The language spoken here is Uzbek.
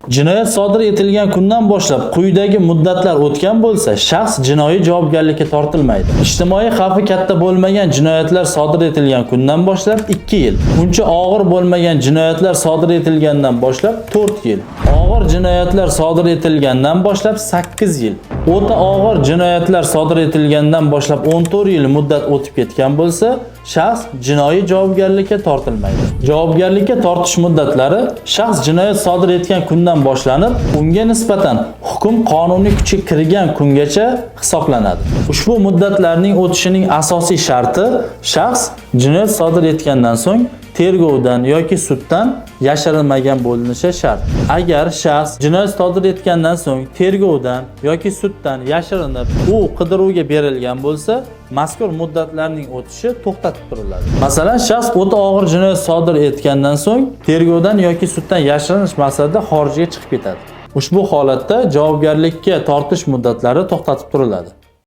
Jinoyat sodir etilgan kundan boshlab quyidagi muddatlar o'tgan bo'lsa, shaxs jinoiy javobgarlikka tortilmaydi. Ijtimoiy xavfi katta bo'lmagan jinoyatlar sodir etilgan kundan boshlab 2 yil. Uncha og'ir bo'lmagan jinoyatlar sodir etilgandan boshlab 4 yil. Og'ir jinoyatlar sodir etilgandan boshlab 8 yil. O'ta og'ir jinoyatlar sodir etilgandan boshlab 14 yil muddat o'tib ketgan bo'lsa, shaxs jinoiy javobgarlikka tortilmaydi. Javobgarlikka tortish muddatlari shaxs jinoyat sodir etgan kundan boshlanib, unga nisbatan hukm qonuniy kuchga kirgan kungacha hisoblanadi. Ushbu muddatlarning o'tishining asosiy sharti shaxs jinoyat sodir etgandan so'ng tergovdan yoki suddan yashirilmagan bo'linishi shart. Agar shaxs jinoyat sodir etgandan so'ng tergovdan yoki suddan yashirinib, u qidiruvga berilgan bo'lsa, mazkur muddatlarning o'tishi to'xtatib turiladi. Masalan, shaxs o'ta og'ir jinoyat sodir etgandan so'ng tergovdan yoki suddan yashirinish maqsadida xorijga chiqib ketadi. Ushbu holatda javobgarlikka tortish muddatlari to'xtatib turiladi.